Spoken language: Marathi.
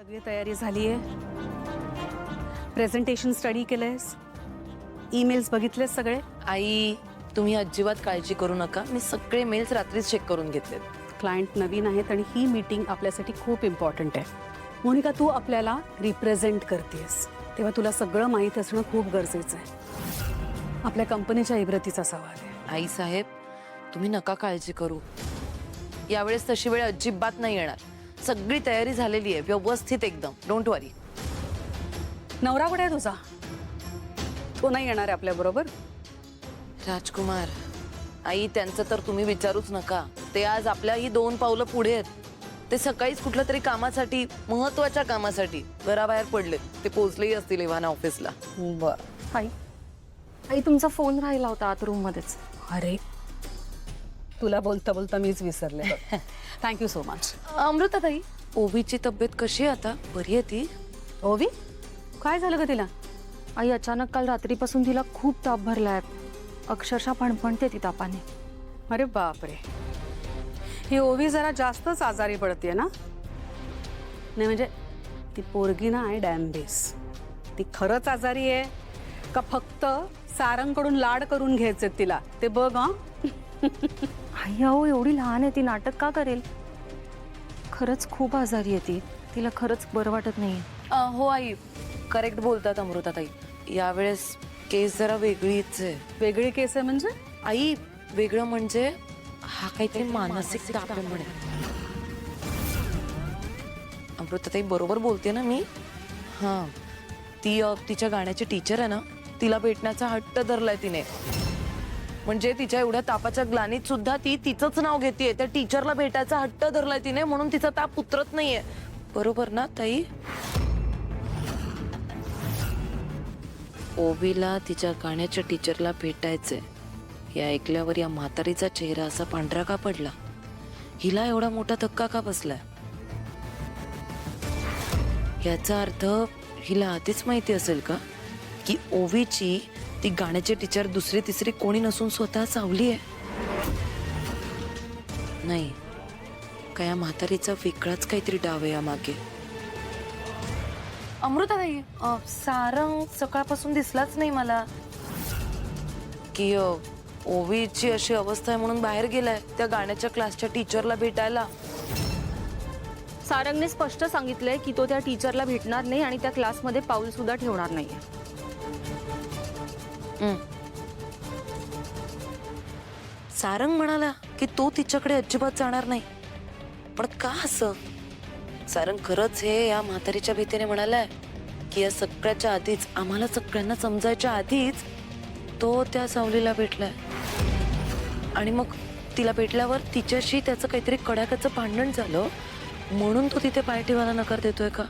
सगळी तयारी झाली आहे. प्रेझेंटेशन स्टडी केलंयस, ईमेल्स बघितलेस सगळे? आई तुम्ही अजिबात काळजी करू नका, मी सगळे मेल्स रात्रीच चेक करून घेतलेत. क्लायंट नवीन आहेत आणि ही मीटिंग आपल्यासाठी खूप इम्पॉर्टंट आहे. मोनिका, तू आपल्याला रिप्रेझेंट करतेस तेव्हा तुला सगळं माहीत असणं खूप गरजेचं आहे. आपल्या कंपनीच्या इब्रतीचा सवाल आहे. आई साहेब तुम्ही नका काळजी करू, यावेळेस तशी वेळ अजिबात नाही येणार. सगळी तयारी झालेली आहे व्यवस्थित एकदम, डोंट वरी. नवरा कुठे आहे तुझा? तो नाही येणार आहे आपल्या बरोबर? राजकुमार आई त्यांचं तर तुम्ही विचारूच नका. ते आज आपल्या ही 2 पावलं पुढे आहेत. ते सकाळीच कुठल्या तरी कामासाठी, महत्वाच्या कामासाठी घराबाहेर पडले. ते पोहोचलेही असतील इव्हाना ऑफिसला. बर. आई तुमचा फोन राहिला होता आत रूम मध्येच. अरे, तुला बोलता बोलता मीच विसरले. Thank you so much. अमृताताई, ओवीची तब्येत कशी आहे आता? बरी आहे ती? ओवी, काय झालं ग तिला? आई अचानक काल रात्रीपासून तिला खूप ताप भरलाय. अक्षरशः फणफणते ती तापाने. अरे बापरे, ही ओवी जरा जास्तच आजारी पडते ना? नाही म्हणजे ती पोरगी ना आहे डॅम्बेस. ती खरंच आजारी आहे का फक्त सारंगकडून लाड करून घ्यायचे तिला ते बघ. हा आई अहो एवढी लहान आहे ती, नाटक का करेल? खरंच खूप आजारी आहे ती. तिला खरंच बरं वाटत नाही. हो आई, करेक्ट बोलतात अमृताताई. यावेळेस केस जरा वेगळीच आहे. वेगळी केस आहे म्हणजे? आई वेगळं म्हणजे हा काहीतरी मानसिक ताप आहे म्हणे. अमृताताई बरोबर बोलते ना मी? हां, ती तिच्या गाण्याची टीचर आहे ना, तिला भेटण्याचा हट्ट धरलाय तिने. म्हणजे तिच्या एवढ्या तापाच्या ग्लानीत सुद्धा ती तिचंच नाव घेतेय. त्या टीचरला भेटायचा हट्ट धरलाय तिने, म्हणून तिचा ताप उतरत नाहीये. बरोबर ना ताई? ओवीला तिच्या गाण्याच्या टीचरला भेटायचंय हे ऐकल्यावर या म्हातारीचा चेहरा असा पांढरा का पडला? हिला एवढा मोठा धक्का का बसलाय? याचा अर्थ हिला आधीच माहिती असेल का की ओवीची ती गाण्याची टीचर दुसरी तिसरी कोणी नसून स्वतः सावली आहे? नाही, का या म्हातारीचा वेगळाच काहीतरी डाव आहे यामागे. अमृताताई, सारंग सकाळपासून दिसलाच नाही मला. की ओवीची अशी अवस्था आहे म्हणून बाहेर गेलाय त्या गाण्याच्या क्लासच्या टीचरला भेटायला. सारंगने स्पष्ट सांगितलंय की तो त्या टीचरला भेटणार नाही आणि त्या क्लासमध्ये पाऊल सुद्धा ठेवणार नाहीये. सारंग म्हणाला की तो तिच्याकडे अजिबात जाणार नाही. पण का असं? सारंग खरंच हे या म्हातारीच्या भीतीने म्हणालाय की या सगळ्याच्या आधीच, आम्हाला सगळ्यांना समजायच्या आधीच तो त्या सावलीला भेटलाय आणि मग तिला भेटल्यावर तिच्याशी त्याचं काहीतरी कडाक्याचं भांडण झालं म्हणून तो तिथे पाय ठेवायला नकार देतोय का?